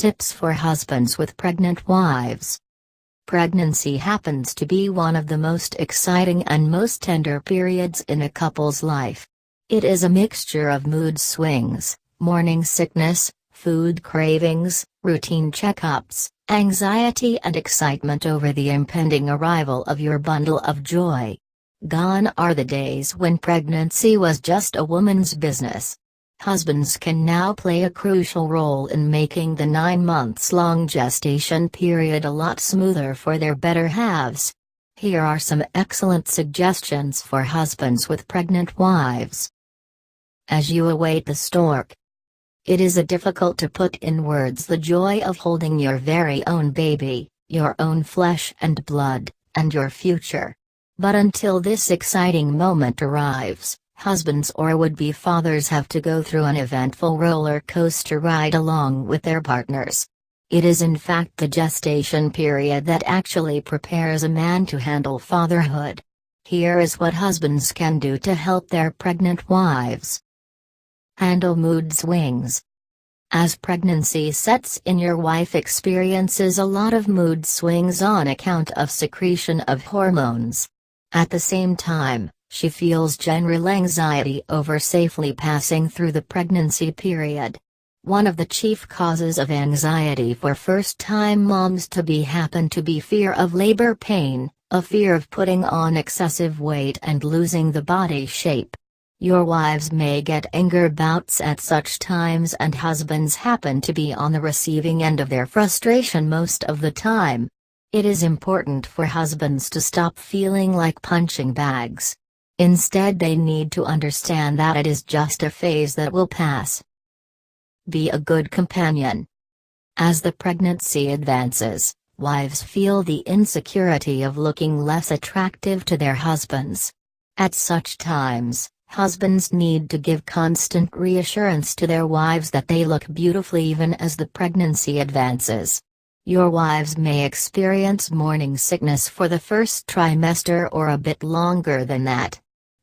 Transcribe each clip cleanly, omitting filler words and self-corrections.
Tips for husbands with pregnant wives. Pregnancy happens to be one of the most exciting and most tender periods in a couple's life. It is a mixture of mood swings, morning sickness, food cravings, routine checkups, anxiety and excitement over the impending arrival of your bundle of joy. Gone are the days when pregnancy was just a woman's business. Husbands can now play a crucial role in making the 9-months-long gestation period a lot smoother for their better halves. Here are some excellent suggestions for husbands with pregnant wives. As you await the stork. It is difficult to put in words the joy of holding your very own baby, your own flesh and blood, and your future. But until this exciting moment arrives, husbands or would-be fathers have to go through an eventful roller coaster ride along with their partners. It is in fact the gestation period that actually prepares a man to handle fatherhood. Here is what husbands can do to help their pregnant wives. Handle mood swings. As pregnancy sets in, your wife experiences a lot of mood swings on account of secretion of hormones. At the same time, she feels general anxiety over safely passing through the pregnancy period. One of the chief causes of anxiety for first-time moms-to-be happen to be fear of labor pain, a fear of putting on excessive weight and losing the body shape. Your wives may get anger bouts at such times, and husbands happen to be on the receiving end of their frustration most of the time. It is important for husbands to stop feeling like punching bags. Instead, they need to understand that it is just a phase that will pass. Be a good companion. As the pregnancy advances, wives feel the insecurity of looking less attractive to their husbands. At such times, husbands need to give constant reassurance to their wives that they look beautiful even as the pregnancy advances. Your wives may experience morning sickness for the first trimester or a bit longer than that.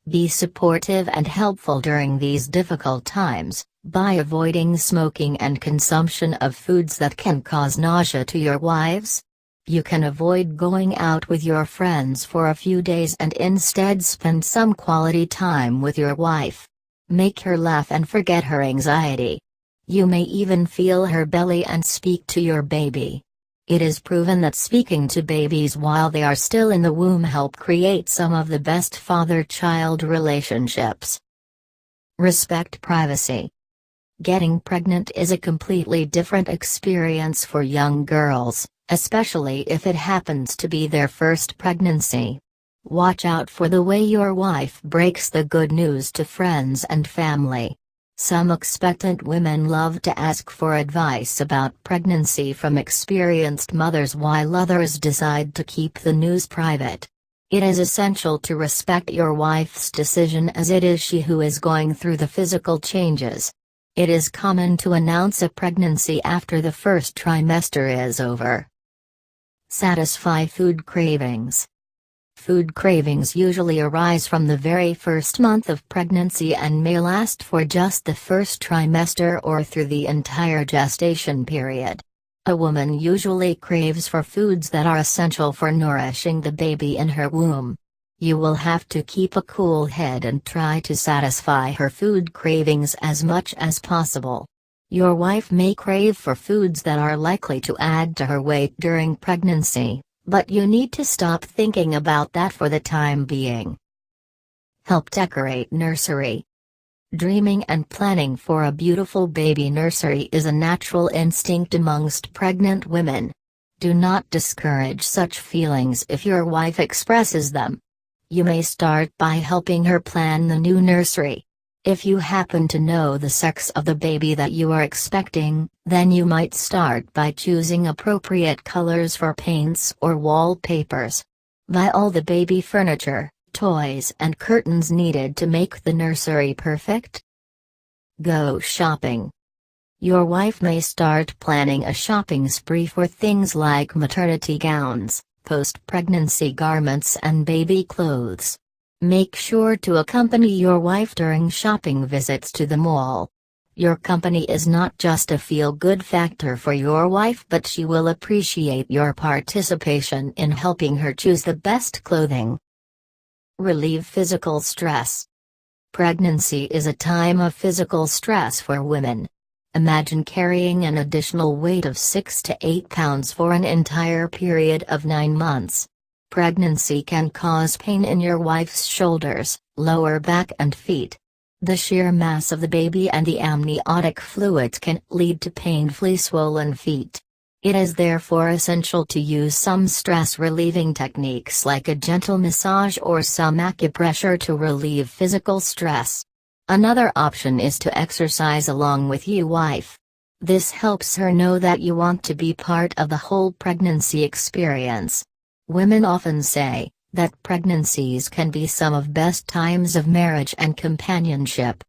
Be supportive and helpful during these difficult times, by avoiding smoking and consumption of foods that can cause nausea to your wives. You can avoid going out with your friends for a few days and instead spend some quality time with your wife. Make her laugh and forget her anxiety. You may even feel her belly and speak to your baby. It is proven that speaking to babies while they are still in the womb help create some of the best father-child relationships. Respect privacy. Getting pregnant is a completely different experience for young girls, especially if it happens to be their first pregnancy. Watch out for the way your wife breaks the good news to friends and family. Some expectant women love to ask for advice about pregnancy from experienced mothers, while others decide to keep the news private. It is essential to respect your wife's decision, as it is she who is going through the physical changes. It is common to announce a pregnancy after the first trimester is over. Satisfy food cravings. Food cravings usually arise from the very first month of pregnancy and may last for just the first trimester or through the entire gestation period. A woman usually craves for foods that are essential for nourishing the baby in her womb. You will have to keep a cool head and try to satisfy her food cravings as much as possible. Your wife may crave for foods that are likely to add to her weight during pregnancy, but you need to stop thinking about that for the time being. Help decorate nursery. Dreaming and planning for a beautiful baby nursery is a natural instinct amongst pregnant women. Do not discourage such feelings if your wife expresses them. You may start by helping her plan the new nursery. If you happen to know the sex of the baby that you are expecting, then you might start by choosing appropriate colors for paints or wallpapers. Buy all the baby furniture, toys and curtains needed to make the nursery perfect. Go shopping. Your wife may start planning a shopping spree for things like maternity gowns, post-pregnancy garments and baby clothes. Make sure to accompany your wife during shopping visits to the mall. Your company is not just a feel-good factor for your wife, but she will appreciate your participation in helping her choose the best clothing. Relieve physical stress. Pregnancy is a time of physical stress for women. Imagine carrying an additional weight of 6 to 8 pounds for an entire period of 9 months. Pregnancy can cause pain in your wife's shoulders, lower back and feet. The sheer mass of the baby and the amniotic fluids can lead to painfully swollen feet. It is therefore essential to use some stress-relieving techniques like a gentle massage or some acupressure to relieve physical stress. Another option is to exercise along with your wife. This helps her know that you want to be part of the whole pregnancy experience. Women often say that pregnancies can be some of best times of marriage and companionship.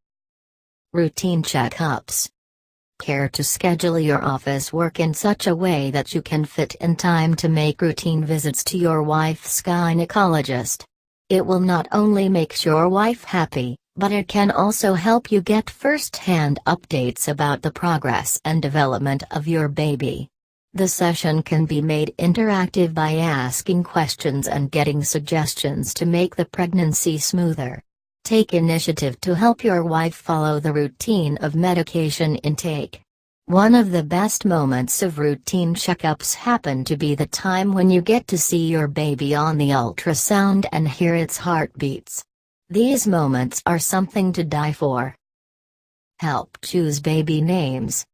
Routine checkups. Care to schedule your office work in such a way that you can fit in time to make routine visits to your wife's gynecologist. It will not only make your wife happy, but it can also help you get first-hand updates about the progress and development of your baby. The session can be made interactive by asking questions and getting suggestions to make the pregnancy smoother. Take initiative to help your wife follow the routine of medication intake. One of the best moments of routine checkups happen to be the time when you get to see your baby on the ultrasound and hear its heartbeats. These moments are something to die for. Help choose baby names.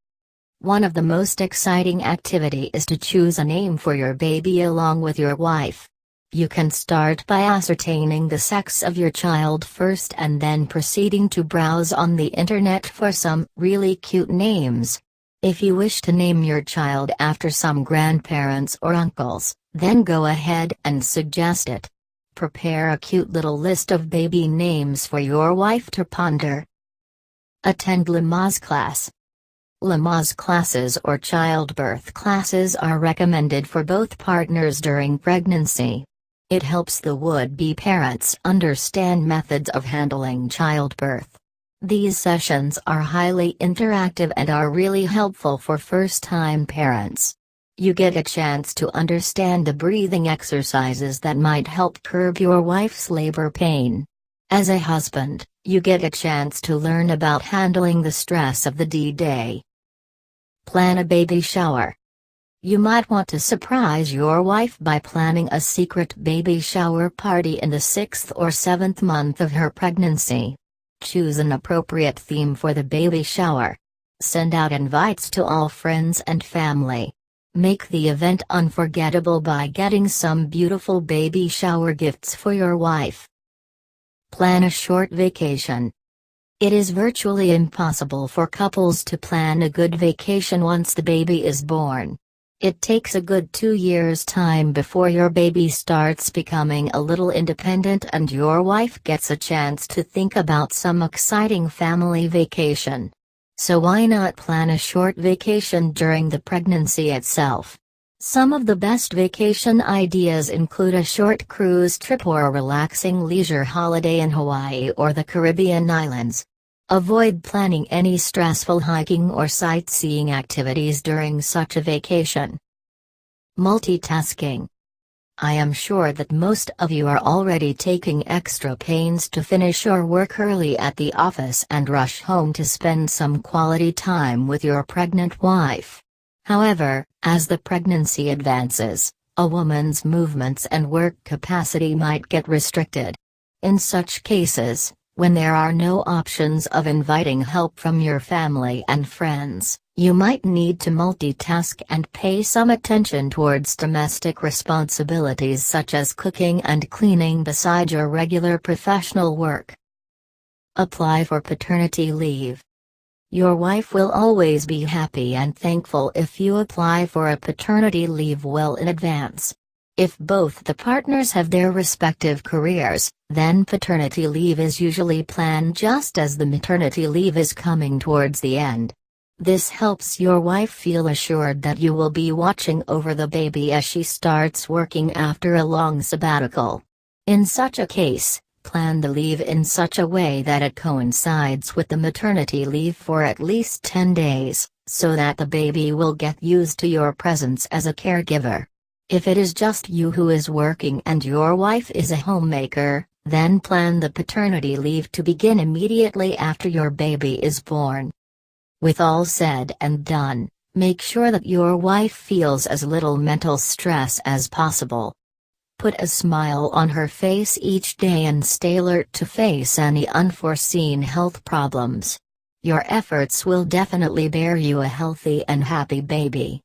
One of the most exciting activity is to choose a name for your baby along with your wife. You can start by ascertaining the sex of your child first and then proceeding to browse on the internet for some really cute names. If you wish to name your child after some grandparents or uncles, then go ahead and suggest it. Prepare a cute little list of baby names for your wife to ponder. Attend Lamaze class. Lamaze classes or childbirth classes are recommended for both partners during pregnancy. It helps the would-be parents understand methods of handling childbirth. These sessions are highly interactive and are really helpful for first-time parents. You get a chance to understand the breathing exercises that might help curb your wife's labor pain. As a husband, you get a chance to learn about handling the stress of the D-Day. Plan a baby shower. You might want to surprise your wife by planning a secret baby shower party in the 6th or 7th month of her pregnancy. Choose an appropriate theme for the baby shower. Send out invites to all friends and family. Make the event unforgettable by getting some beautiful baby shower gifts for your wife. Plan a short vacation. It is virtually impossible for couples to plan a good vacation once the baby is born. It takes a good 2 years' time before your baby starts becoming a little independent and your wife gets a chance to think about some exciting family vacation. So why not plan a short vacation during the pregnancy itself? Some of the best vacation ideas include a short cruise trip or a relaxing leisure holiday in Hawaii or the Caribbean islands. Avoid planning any stressful hiking or sightseeing activities during such a vacation. Multitasking. I am sure that most of you are already taking extra pains to finish your work early at the office and rush home to spend some quality time with your pregnant wife. However, as the pregnancy advances, a woman's movements and work capacity might get restricted. In such cases, when there are no options of inviting help from your family and friends, you might need to multitask and pay some attention towards domestic responsibilities such as cooking and cleaning beside your regular professional work. Apply for paternity leave. Your wife will always be happy and thankful if you apply for a paternity leave well in advance. If both the partners have their respective careers, then paternity leave is usually planned just as the maternity leave is coming towards the end. This helps your wife feel assured that you will be watching over the baby as she starts working after a long sabbatical. In such a case, Plan the leave in such a way that it coincides with the maternity leave for at least 10 days, so that the baby will get used to your presence as a caregiver. If it is just you who is working and your wife is a homemaker, then plan the paternity leave to begin immediately after your baby is born. With all said and done, make sure that your wife feels as little mental stress as possible. Put a smile on her face each day and stay alert to face any unforeseen health problems. Your efforts will definitely bear you a healthy and happy baby.